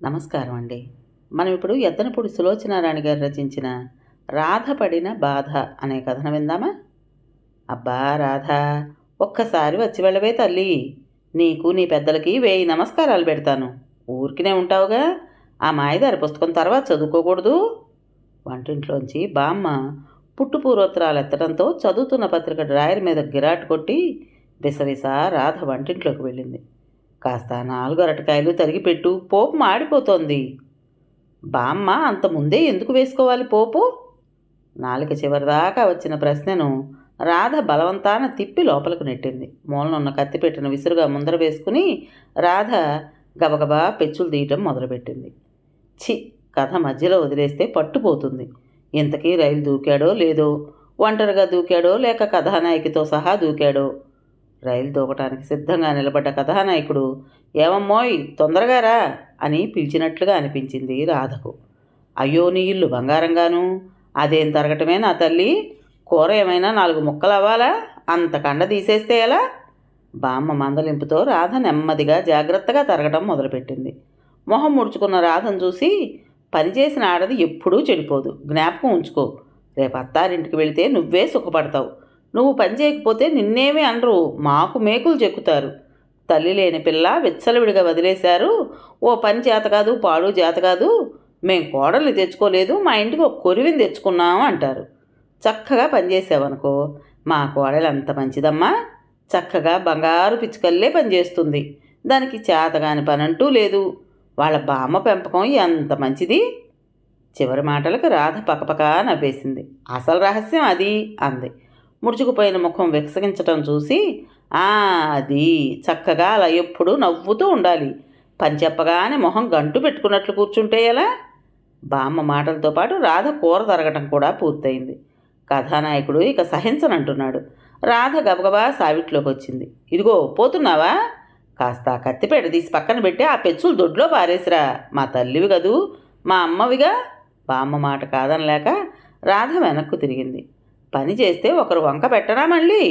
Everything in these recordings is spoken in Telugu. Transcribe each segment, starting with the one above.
నమస్కారం అండి. మనం ఇప్పుడు ఎద్దనపూడి సులోచనారాణి గారు రచించిన 'రాధ పడిన బాధ' అనే కథను విందామా? అబ్బా రాధా! ఒక్కసారి వచ్చి వెళ్ళవే తల్లి. నీకు నీ పెద్దలకి 1000 నమస్కారాలు పెడతాను. ఊరికినే ఉంటావుగా. ఆ మాయదారి పుస్తకం తర్వాత చదువుకోకూడదు? వంటింట్లోంచి బామ్మ పుట్టుపూర్వోత్తరాలు ఎత్తడంతో చదువుతున్న పత్రిక డ్రాయర్ మీద గిరాటు కొట్టి విసవిస రాధ వంటింట్లోకి వెళ్ళింది. కాస్త 4 అరటికాయలు తరిగి పెట్టు, పోపు మాడిపోతోంది. బామ్మ అంత ముందే ఎందుకు వేసుకోవాలి పోపు? నాలుక చివరిదాకా వచ్చిన ప్రశ్నను రాధ బలవంతాన తిప్పి లోపలికి నెట్టింది. మూలనున్న కత్తిపెట్టిన విసురుగా ముందర వేసుకుని రాధ గబగబా పెచ్చులు తీయటం మొదలుపెట్టింది. ఛీ, కథ మధ్యలో వదిలేస్తే పట్టుపోతుంది. ఇంతకీ రైలు దూకాడో లేదో, ఒంటరిగా దూకాడో లేక కథానాయకితో సహా దూకాడో? రైలు దూకటానికి సిద్ధంగా నిలబడ్డ కథానాయకుడు ఏమమ్మోయ్ తొందరగా రా అని పిలిచినట్లుగా అనిపించింది రాధకు. అయ్యో నీ ఇల్లు బంగారంగాను, అదేం తరగటమే నా తల్లి. కూర ఏమైనా 4 ముక్కలు అవ్వాలా? అంత కండ తీసేస్తే ఎలా? బామ్మ మందలింపుతో రాధ నెమ్మదిగా జాగ్రత్తగా తరగటం మొదలుపెట్టింది. మొహం ముడుచుకున్న రాధను చూసి, పనిచేసిన ఆడది ఎప్పుడూ చెడిపోదు, జ్ఞాపకం ఉంచుకో. రేపు అత్తారింటికి వెళితే నువ్వే సుఖపడతావు. నువ్వు పని చేయకపోతే నిన్నేమీ అనరు, మాకు మేకులు చెక్కుతారు. తల్లి లేని పిల్ల విచ్చలవిడిగా వదిలేశారు. ఓ పని చేత కాదు, పాడు చేత కాదు, మేం కోడల్ని తెచ్చుకోలేదు, మా ఇంటికి ఒక కొరివిని తెచ్చుకున్నాము అంటారు. చక్కగా పనిచేసావనుకో, మా కోడలు ఎంత మంచిదమ్మా, చక్కగా బంగారు పిచ్చుకల్లే పనిచేస్తుంది. దానికి చేతగాని పనంటూ లేదు. వాళ్ళ బామ్మ పెంపకం ఎంత మంచిది. చివరి మాటలకు రాధ పకపక నవ్వేసింది. అసలు రహస్యం అది అంది. ముడుచుకుపోయిన ముఖం వికసగించటం చూసి, అది చక్కగా అలా ఎప్పుడూ నవ్వుతూ ఉండాలి. పని చెప్పగానే మొహం గంటు పెట్టుకున్నట్లు కూర్చుంటే ఎలా? బామ్మ మాటలతో పాటు రాధ కూర తరగటం కూడా పూర్తయింది. కథానాయకుడు ఇక సహించనంటున్నాడు. రాధ గబగబా సావిట్లోకి వచ్చింది. ఇదిగో పోతున్నావా? కాస్త కత్తిపేట తీసి పక్కన పెట్టి ఆ పెచ్చులు దొడ్లో పారేసిరా. మా తల్లివి కదూ, మా అమ్మవిగా. బామ్మ మాట కాదనలేక రాధ వెనక్కు తిరిగింది. పని చేస్తే ఒకరు వంక పెట్టరా మళ్ళీ?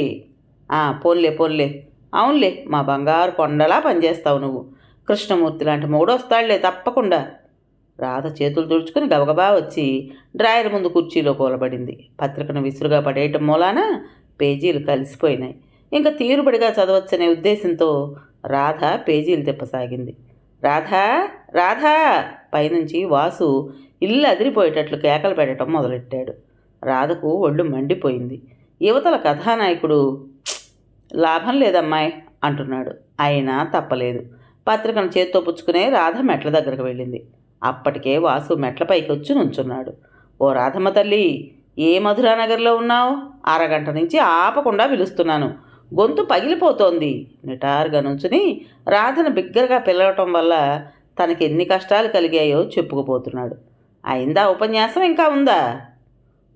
పోన్లే పోన్లే. అవునులే, మా బంగారు కొండలా పనిచేస్తావు నువ్వు. కృష్ణమూర్తి లాంటి మూడొస్తాళ్లే తప్పకుండా. రాధ చేతులు తుడుచుకుని గబగబా వచ్చి డ్రాయర్ ముందు కుర్చీలో కూలబడింది. పత్రికను విసురుగా పడేయటం మూలాన పేజీలు కలిసిపోయినాయి. ఇంకా తీరుబడిగా చదవచ్చనే ఉద్దేశంతో రాధ పేజీలు తిప్పసాగింది. రాధా రాధా పైనుంచి వాసు ఇల్లు అదిరిపోయేటట్లు కేకలు పెట్టడం మొదలెట్టాడు. రాధకు ఒళ్ళు మండిపోయింది. యువతల కథానాయకుడు లాభం లేదమ్మాయి అంటున్నాడు. అయినా తప్పలేదు. పత్రికను చేత్తో పుచ్చుకునే రాధ మెట్ల దగ్గరకు వెళ్ళింది. అప్పటికే వాసు మెట్లపైకి వచ్చి నుంచున్నాడు. ఓ రాధమ్మ తల్లి, ఏ మధురానగర్లో ఉన్నావు? అరగంట నుంచి ఆపకుండా పిలుస్తున్నాను, గొంతు పగిలిపోతోంది. నిటారుగా నుంచుని రాధను బిగ్గరగా పిలవటం వల్ల తనకి ఎన్ని కష్టాలు కలిగాయో చెప్పుకుపోతున్నాడు. అయిందా ఉపన్యాసం, ఇంకా ఉందా?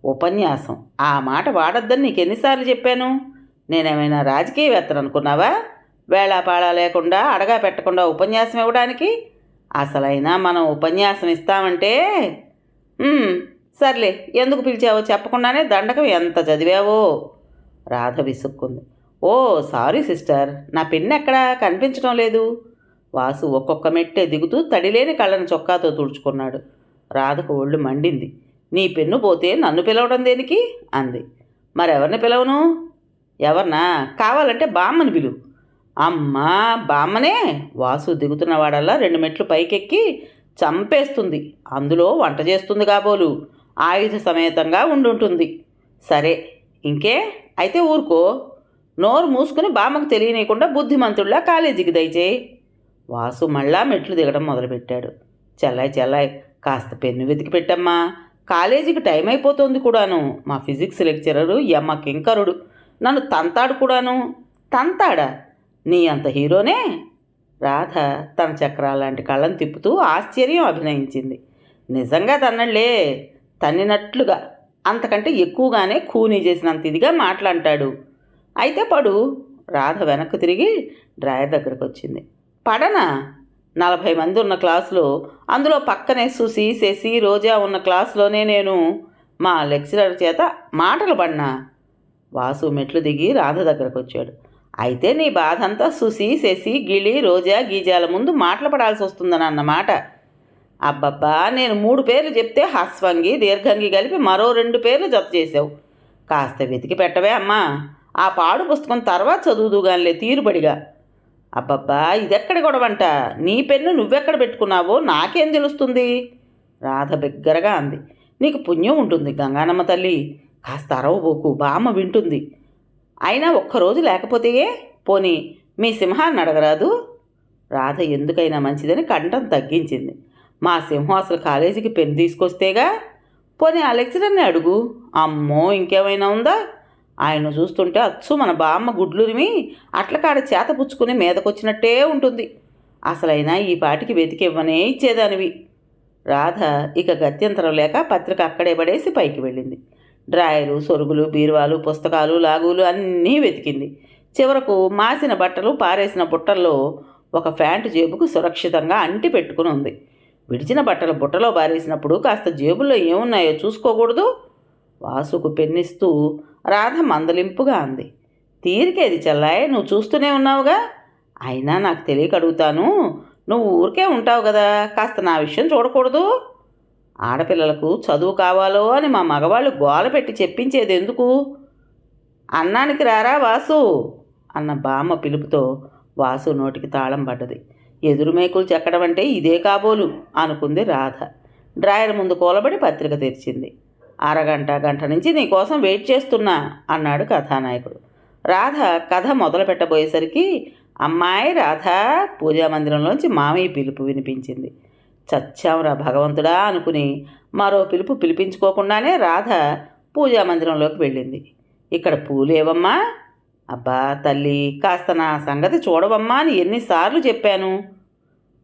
ఉపన్యాసం ఆ మాట వాడొద్దని నీకెన్నిసార్లు చెప్పాను? నేనేమైనా రాజకీయవేత్తను అనుకున్నావా? వేళాపాళా లేకుండా అడగా పెట్టకుండా ఉపన్యాసం ఇవ్వడానికి? అసలైనా మనం ఉపన్యాసం ఇస్తామంటే సర్లే, ఎందుకు పిలిచావో చెప్పకుండానే దండకం ఎంత చదివావో. రాధ విసుక్కుంది. ఓ సారీ సిస్టర్, నా పెన్ను ఎక్కడా కనిపించడం లేదు. వాసు ఒక్కొక్క మెట్టే దిగుతూ తడిలేని కళ్ళను చొక్కాతో తుడుచుకున్నాడు. రాధకు ఒళ్ళు మండింది. నీ పెన్ను పోతే నన్ను పిలవడం దేనికి అంది. మరెవరిని పిలవను? ఎవరినా? కావాలంటే బామ్మని పిలు. అమ్మా బామ్మనే. వాసు దిగుతున్నవాడల్లా 2 మెట్లు పైకెక్కి చంపేస్తుంది. అందులో వంట చేస్తుంది కాబోలు, ఆయుధ సమేతంగా ఉండుంటుంది. సరే ఇంకే, అయితే ఊరుకో. నోరు మూసుకుని బామ్మకు తెలియనీయకుండా బుద్ధిమంతుడిలా కాలేజీకి దయచేయి. వాసు మళ్ళా మెట్లు దిగడం మొదలుపెట్టాడు. చెల్లాయి కాస్త పెన్ను వెతికి పెట్టమ్మా, కాలేజీకి టైం అయిపోతుంది కూడాను. మా ఫిజిక్స్ లెక్చరరు యమ్మ కింకరుడు, నన్ను తంతాడు కూడాను. తంతాడా? నీ అంత హీరోనే? రాధ తన చక్రాలాంటి కళ్ళను తిప్పుతూ ఆశ్చర్యం అభినయించింది. నిజంగా తన్నళ్లే, తన్నినట్లుగా, అంతకంటే ఎక్కువగానే కూనీ చేసినంత ఇదిగా మాట్లాంటాడు. అయితే పడు. రాధ వెనక్కు తిరిగి డ్రాయర్ దగ్గరకు వచ్చింది. పడనా? 40 మంది ఉన్న క్లాసులో, అందులో పక్కనే సుసి, శశి, రోజా ఉన్న క్లాసులోనే నేను మా లెక్చరర్ చేత మాటలు పడినా. వాసు మెట్లు దిగి రాధ దగ్గరకు వచ్చాడు. అయితే నీ బాధంతా సుసి, శశి, గిళి, రోజా, గీజాల ముందు మాటలు పడాల్సి వస్తుందని అన్నమాట. అబ్బబ్బా, నేను 3 పేర్లు చెప్తే హస్వంగి దీర్ఘంగి కలిపి మరో 2 పేర్లు జత చేసావు. కాస్త వెతికి పెట్టవే అమ్మా. ఆ పాడు పుస్తకం తర్వాత చదువుదుగానిలే తీరుబడిగా. అబ్బబ్బా, ఇదెక్కడ గొడవంట? నీ పెన్ను నువ్వెక్కడ పెట్టుకున్నావో నాకేం తెలుస్తుంది? రాధ బిగ్గరగా అంది. నీకు పుణ్యం ఉంటుంది గంగానమ్మ తల్లి, కాస్త అరవబోకు, బామ్మ వింటుంది. అయినా ఒక్కరోజు లేకపోతేయే, పోనీ మీ సింహాన్ని అడగరాదు? రాధ ఎందుకైనా మంచిదని కంఠం తగ్గించింది. మా సింహం అసలు కాలేజీకి పెన్ను తీసుకొస్తేగా. పోనీ ఆ లెక్చరర్ని అడుగు. అమ్మో, ఇంకేమైనా ఉందా? ఆయన చూస్తుంటే అచ్చు మన బామ్మ గుడ్లురిమి అట్లకాడ చేత పుచ్చుకుని మీదకొచ్చినట్టే ఉంటుంది. అసలైనా ఈ పాటికి వెతికివ్వనే ఇచ్చేదానివి. రాధ ఇక గత్యంతరం లేక పత్రిక అక్కడే పడేసి పైకి వెళ్ళింది. డ్రాయరు, సొరుగులు, బీరువాలు, పుస్తకాలు, లాగులు అన్నీ వెతికింది. చివరకు మాసిన బట్టలు పారేసిన బుట్టల్లో ఒక ప్యాంటు జేబుకు సురక్షితంగా అంటి పెట్టుకుని ఉంది. విడిచిన బట్టలు బుట్టలో పారేసినప్పుడు కాస్త జేబుల్లో ఏమున్నాయో చూసుకోకూడదు? వాసుకు పెన్నిస్తూ రాధ మందలింపుగా అంది. తీరికేది చెల్లాయ్, నువ్వు చూస్తూనే ఉన్నావుగా. అయినా నాకు తెలియక అడుగుతాను, నువ్వు ఊరికే ఉంటావు కదా, కాస్త నా విషయం చూడకూడదు? ఆడపిల్లలకు చదువు కావాలో అని మా మగవాళ్ళు గోల పెట్టి చెప్పించేది ఎందుకు? అన్నానికి రారా వాసు అన్న బామ్మ పిలుపుతో వాసు నోటికి తాళం పడ్డది. ఎదురు మేకులు చెక్కడం అంటే ఇదే కాబోలు అనుకుంది రాధ. డ్రాయర్ ముందు కూలబడి పత్రిక తెరిచింది. గంట నుంచి నీకోసం వెయిట్ చేస్తున్నా అన్నాడు కథానాయకుడు. రాధ కథ మొదలు పెట్టబోయేసరికి అమ్మాయి రాధ పూజామందిరంలోంచి మామయ్య పిలుపు వినిపించింది. చచ్చాంరా భగవంతుడా అనుకుని మరో పిలుపు పిలిపించుకోకుండానే రాధ పూజామందిరంలోకి వెళ్ళింది. ఇక్కడ పూలేవమ్మా? అబ్బా తల్లి, కాస్త నా సంగతి చూడవమ్మా అని ఎన్నిసార్లు చెప్పాను.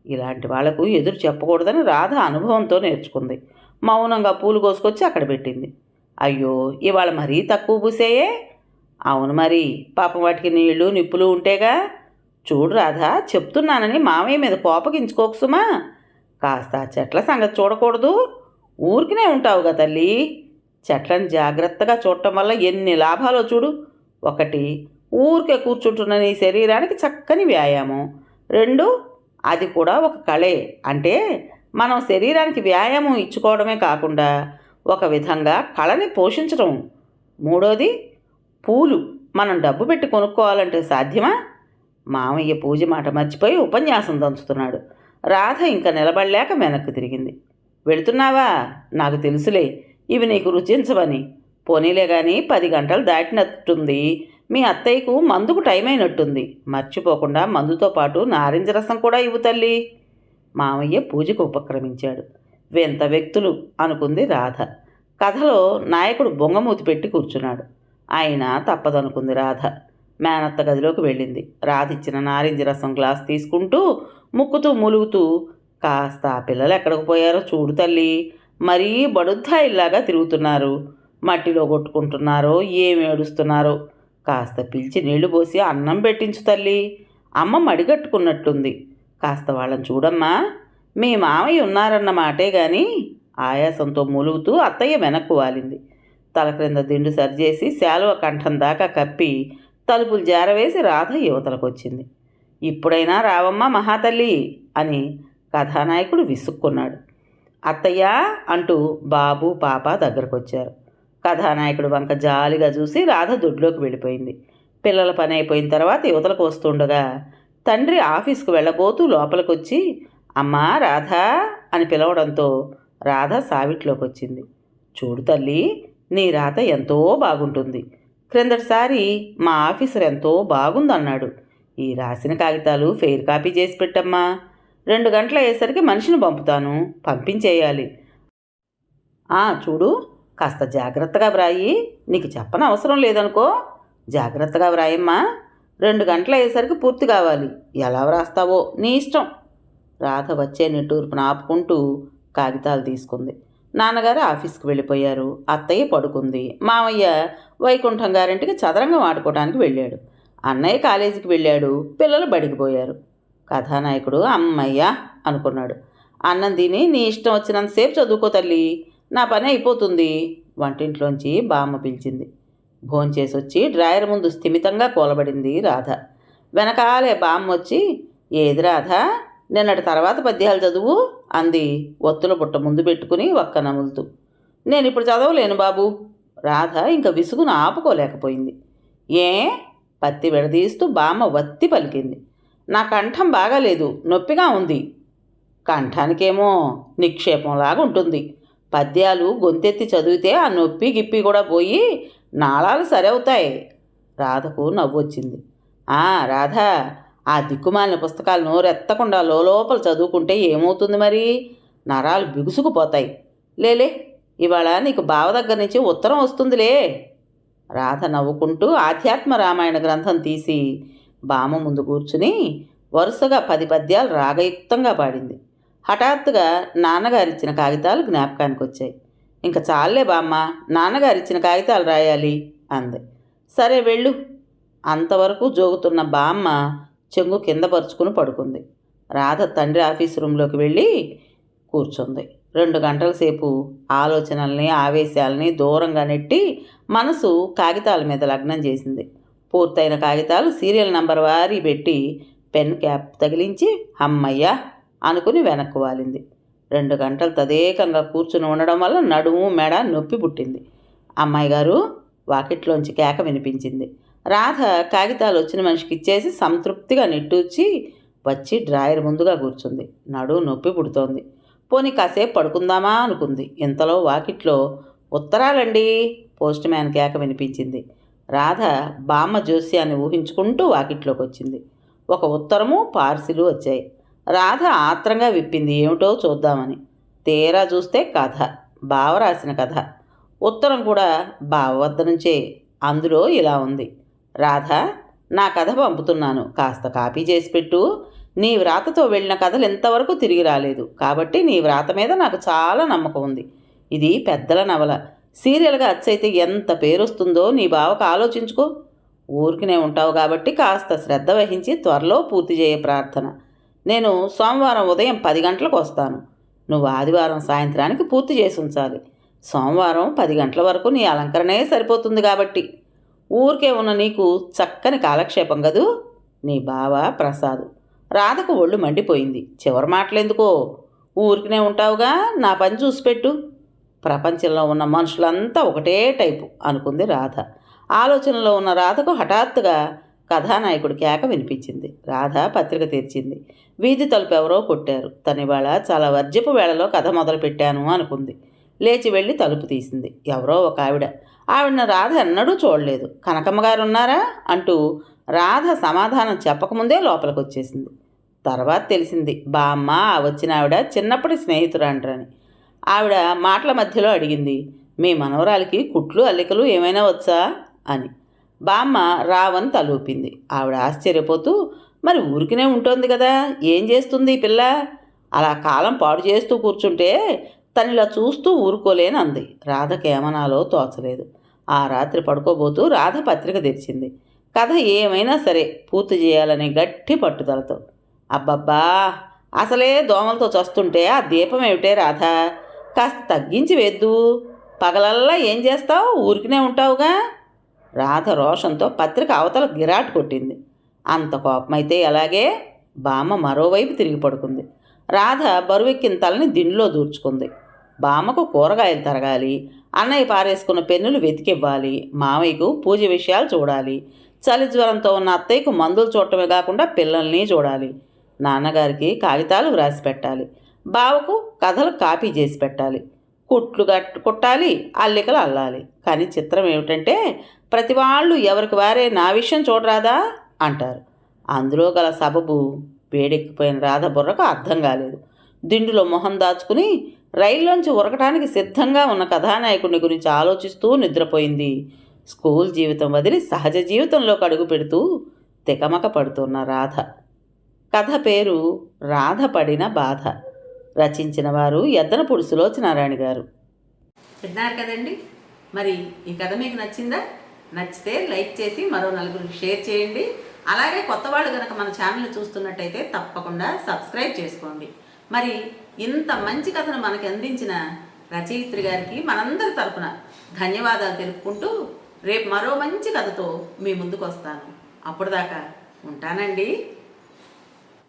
ఇలాంటి వాళ్లకు ఎదురు చెప్పకూడదని రాధ అనుభవంతో నేర్చుకుంది. మౌనంగా పూలు కోసుకొచ్చి అక్కడ పెట్టింది. అయ్యో, ఇవాళ మరీ తక్కువ పూసేయే. అవును మరి, పాపం వాటికి నీళ్లు నిప్పులు ఉంటేగా. చూడు రాధ, చెప్తున్నానని మామయ్య మీద కోపగించుకోకుసుమా. కాస్త చెట్ల సంగతి చూడకూడదు? ఊరికినే ఉంటావుగా తల్లి. చెట్లను జాగ్రత్తగా చూడటం వల్ల ఎన్ని లాభాలో చూడు. 1, ఊరికే కూర్చుంటున్న నీ శరీరానికి చక్కని వ్యాయామం. 2, అది కూడా ఒక కళే. అంటే మనం శరీరానికి వ్యాయామం ఇచ్చుకోవడమే కాకుండా ఒక విధంగా కళని పోషించడం. 3, పూలు మనం డబ్బు పెట్టి కొనుక్కోవాలంటే సాధ్యమా? మామయ్య పూజ మాట మర్చిపోయి ఉపన్యాసం దంచుతున్నాడు. రాధ ఇంకా నిలబడలేక వెనక్కి తిరిగింది. వెళుతున్నావా? నాకు తెలుసులే, ఇవి నీకు రుచించవని. పోనీలే కానీ 10 గంటలు దాటినట్టుంది. మీ అత్తయ్యకు మందుకు టైం అయినట్టుంది. మర్చిపోకుండా మందుతో పాటు నారింజ రసం కూడా ఇవ్వు తల్లి. మామయ్య పూజకు ఉపక్రమించాడు. వింత వ్యక్తులు అనుకుంది రాధ. కథలో నాయకుడు బొంగమూతి పెట్టి కూర్చున్నాడు. అయినా తప్పదనుకుంది రాధ. మేనత్త గదిలోకి వెళ్ళింది. రాధ ఇచ్చిన నారింజ రసం గ్లాస్ తీసుకుంటూ ముక్కుతూ మూలుగుతూ, కాస్త ఆ పిల్లలు ఎక్కడికి పోయారో చూడు తల్లి, మరీ బడుద్దాయిల్లాగా తిరుగుతున్నారు. మట్టిలో కొట్టుకుంటున్నారో ఏమి ఏడుస్తున్నారో. కాస్త పిలిచి నీళ్లు పోసి అన్నం పెట్టించు తల్లి. అమ్మ మడిగట్టుకున్నట్టుంది. కాస్త వాళ్ళని చూడమ్మా. మీ మామయ్య ఉన్నారన్న మాటే గాని. ఆయాసంతో మూలుగుతూ అత్తయ్య వెనక్కు వాలింది. తల క్రింద దిండు సరిచేసి శాలువ కంఠం దాకా కప్పి తలుపులు జారవేసి రాధ యువతలకు వచ్చింది. ఇప్పుడైనా రావమ్మా మహాతల్లి అని కథానాయకుడు విసుక్కున్నాడు. అత్తయ్య అంటూ బాబు పాప దగ్గరకు వచ్చారు. కథానాయకుడు వంక జాలిగా చూసి రాధ దొడ్లోకి వెళ్ళిపోయింది. పిల్లల పని అయిపోయిన తర్వాత యువతలకు వస్తుండగా తండ్రి ఆఫీస్కు వెళ్ళబోతూ లోపలికొచ్చి అమ్మా రాధా అని పిలవడంతో రాధ సావిట్లోకి వచ్చింది. చూడు తల్లి, నీ రాత ఎంతో బాగుంటుంది. క్రిందటిసారి మా ఆఫీసర్ ఎంతో బాగుందన్నాడు. ఈ రాసిన కాగితాలు ఫెయిర్ కాపీ చేసి పెట్టమ్మా. 2 గంటలు అయ్యేసరికి మనిషిని పంపుతాను, పంపించేయాలి. చూడు, కాస్త జాగ్రత్తగా వ్రాయి. నీకు చెప్పని అవసరం లేదనుకో. జాగ్రత్తగా వ్రాయమ్మా. 2 గంటలు అయ్యేసరికి పూర్తి కావాలి. ఎలా వ్రాస్తావో నీ ఇష్టం. రాధ వచ్చే నిట్టూర్పును ఆపుకుంటూ కాగితాలు తీసుకుంది. నాన్నగారు ఆఫీస్కి వెళ్ళిపోయారు. అత్తయ్య పడుకుంది. మామయ్య వైకుంఠం గారింటికి చదరంగం ఆడుకోవడానికి వెళ్ళాడు. అన్నయ్య కాలేజీకి వెళ్ళాడు. పిల్లలు బడికి పోయారు. కథానాయకుడు అమ్మయ్య అనుకున్నాడు. అన్నం తిని నీ ఇష్టం వచ్చినంతసేపు చదువుకో తల్లి, నా పని అయిపోతుంది. వంటింట్లోంచి బామ్మ పిలిచింది. భోంచేసి వచ్చి డ్రాయర్ ముందు స్థిమితంగా కూలబడింది రాధ. వెనకాలే బామ్మ వచ్చి, ఏది రాధ, నిన్నటి తర్వాత పద్యాలు చదువు అంది ఒత్తుల బుట్ట ముందు పెట్టుకుని ఒక్క నములుతూ. నేను ఇప్పుడు చదవలేను బాబు. రాధ ఇంక విసుగును ఆపుకోలేకపోయింది. ఏ? పత్తి విడదీస్తూ బామ్మ వత్తి పలికింది. నా కంఠం బాగాలేదు, నొప్పిగా ఉంది. కంఠానికేమో నిక్షేపంలాగా ఉంటుంది. పద్యాలు గొంతెత్తి చదివితే ఆ నొప్పి గిప్పి కూడా పోయి నాళాలు సరవుతాయి. రాధకు నవ్వొచ్చింది. రాధా, ఆ దిక్కుమాలిన పుస్తకాలు నోరెత్తకుండా లోపల చదువుకుంటే ఏమవుతుంది మరి? నరాలు బిగుసుకుపోతాయి. లేలే, ఇవాళ నీకు బావ దగ్గర నుంచి ఉత్తరం వస్తుందిలే. రాధ నవ్వుకుంటూ ఆధ్యాత్మ రామాయణ గ్రంథం తీసి బామ్మ ముందు కూర్చుని వరుసగా 10 పద్యాలు రాగయుక్తంగా పాడింది. హఠాత్తుగా నాన్నగారిచ్చిన కాగితాలు జ్ఞాపకానికి వచ్చాయి. ఇంక చాలే బామ్మ, నాన్నగారిచ్చిన కాగితాలు రాయాలి అంది. సరే వెళ్ళు. అంతవరకు జోగుతున్న బామ్మ చెంగు కింద పరుచుకుని పడుకుంది. రాధ తండ్రి ఆఫీసు రూంలోకి వెళ్ళి కూర్చుంది. 2 గంటల సేపు ఆలోచనల్ని ఆవేశాలని దూరంగా నెట్టి మనసు కాగితాల మీద లగ్నం చేసింది. పూర్తయిన కాగితాలు సీరియల్ నంబర్ వారీ పెట్టి పెన్ క్యాప్ తగిలించి అమ్మయ్యా అనుకుని వెనక్కు వాలింది. 2 గంటలు తదేకంగా కూర్చుని ఉండడం వల్ల నడుము మెడ నొప్పి పుట్టింది. అమ్మాయి గారు, వాకిట్లోంచి కేక వినిపించింది. రాధ కాగితాలు వచ్చిన మనిషికి ఇచ్చేసి సంతృప్తిగా నిట్టూర్చి వచ్చి డ్రాయర్ ముందుగా కూర్చుంది. నడుము నొప్పి పుడుతోంది. పోనీ కాసేపు పడుకుందామా అనుకుంది. ఇంతలో వాకిట్లో ఉత్తరాలండి పోస్ట్ మ్యాన్ కేక వినిపించింది. రాధ బామ్మ జోస్యాన్ని ఊహించుకుంటూ వాకిట్లోకి వచ్చింది. ఒక ఉత్తరము పార్సిలు వచ్చాయి. రాధ ఆత్రంగా విప్పింది ఏమిటో చూద్దామని. తీరా చూస్తే కథ, బావ రాసిన కథ. ఉత్తరం కూడా బావ వద్ద నుంచే. అందులో ఇలా ఉంది. రాధ, నా కథ పంపుతున్నాను, కాస్త కాపీ చేసి పెట్టు. నీ వ్రాతతో వెళ్ళిన కథలు ఇంతవరకు తిరిగి రాలేదు కాబట్టి నీ వ్రాత మీద నాకు చాలా నమ్మకం ఉంది. ఇది పెద్దల నవల, సీరియల్గా అచ్చయితే ఎంత పేరొస్తుందో నీ బావకు ఆలోచించుకో. ఊరికినే ఉంటావు కాబట్టి కాస్త శ్రద్ధ వహించి త్వరలో పూర్తి చేయ ప్రార్థన. నేను సోమవారం ఉదయం 10 గంటలకు వస్తాను. నువ్వు ఆదివారం సాయంత్రానికి పూర్తి చేసి ఉంచాలి. సోమవారం 10 గంటల వరకు నీ అలంకరణే సరిపోతుంది కాబట్టి. ఊరికే ఉన్న నీకు చక్కని కాలక్షేపం కదూ. నీ బావ ప్రసాద్. రాధకు ఒళ్ళు మండిపోయింది. చివరి మాటలెందుకో, ఊరికినే ఉంటావుగా, నా పని చూసిపెట్టు. ప్రపంచంలో ఉన్న మనుషులంతా ఒకటే టైపు అనుకుంది రాధ. ఆలోచనలో ఉన్న రాధకు హఠాత్తుగా కథానాయకుడి కేక వినిపించింది. రాధ పత్రిక తెరిచింది. వీధి తలుపు ఎవరో కొట్టారు. తనివాళ చాలా వర్జపు వేళలో కథ మొదలుపెట్టాను అనుకుంది. లేచి వెళ్ళి తలుపు తీసింది. ఎవరో ఒక ఆవిడను రాధ ఎన్నడూ చూడలేదు. కనకమ్మ గారు ఉన్నారా అంటూ రాధ సమాధానం చెప్పకముందే లోపలికి వచ్చేసింది. తర్వాత తెలిసింది బామ్మ వచ్చిన ఆవిడ చిన్నప్పటి స్నేహితురాండ్రని. ఆవిడ మాటల మధ్యలో అడిగింది, మీ మనవరాలికి కుట్లు అల్లికలు ఏమైనా వచ్చా అని. బామ్మ రావని తలూపింది. ఆవిడ ఆశ్చర్యపోతూ, మరి ఊరికినే ఉంటుంది కదా, ఏం చేస్తుంది ఈ పిల్ల? అలా కాలం పాడు చేస్తూ కూర్చుంటే తనిలా చూస్తూ ఊరుకోలేని అంది. రాధకేమనాలో తోచలేదు. ఆ రాత్రి పడుకోబోతూ రాధ పత్రిక తెరిచింది. కథ ఏమైనా సరే పూర్తి చేయాలనే గట్టి పట్టుదలతో. అబ్బబ్బా, అసలే దోమలతో చస్తుంటే ఆ దీపం ఏమిటే రాధ, కాస్త తగ్గించి వేద్దు. పగలల్లా ఏం చేస్తావు, ఊరికినే ఉంటావుగా. రాధ రోషంతో పత్రిక అవతల గిరాటు కొట్టింది. అంత కోపమైతే ఎలాగే? బామ్మ మరోవైపు తిరిగి పడుకుంది. రాధ బరువెక్కిన తలని దిండులో దూర్చుకుంది. బామ్మకు కూరగాయలు తరగాలి, అన్నయ్య పారేసుకున్న పెన్నులు వెతికివ్వాలి, మామయ్యకు పూజ విషయాలు చూడాలి, చలి జ్వరంతో ఉన్న అత్తయ్యకు మందులు చూడటమే కాకుండా పిల్లల్ని చూడాలి, నాన్నగారికి కాగితాలు వ్రాసి పెట్టాలి, బావకు కథలు కాపీ చేసి పెట్టాలి, కుట్లు కుట్టాలి, అల్లికలు అల్లాలి. కానీ చిత్రం ఏమిటంటే ప్రతి వాళ్ళు ఎవరికి వారే నా విషయం చూడరాదా అంటారు. అందులో గల సబబు వేడెక్కిపోయిన రాధ బుర్రకు అర్థం కాలేదు. దిండులో మొహం దాచుకుని రైల్లోంచి ఉరకటానికి సిద్ధంగా ఉన్న కథానాయకుడిని గురించి ఆలోచిస్తూ నిద్రపోయింది. స్కూల్ జీవితం వదిలి సహజ జీవితంలోకి అడుగు పెడుతూ తికమక పడుతున్న రాధ. కథ పేరు రాధ పడిన బాధ. రచించిన వారు ఎద్దనపూడి సులోచనారాయణ గారు. విన్నారు కదండి. మరి ఈ కథ మీకు నచ్చిందా? నచ్చితే లైక్ చేసి మరో నలుగురికి షేర్ చేయండి. అలాగే కొత్త వాళ్ళు కనుక మన ఛానల్ చూస్తున్నట్టయితే తప్పకుండా సబ్స్క్రైబ్ చేసుకోండి. మరి ఇంత మంచి కథను మనకి అందించిన రచయిత్రి గారికి మనందరి తరపున ధన్యవాదాలు తెలుపుకుంటూ రేపు మరో మంచి కథతో మీ ముందుకు వస్తాను. అప్పుడు దాకా ఉంటానండి.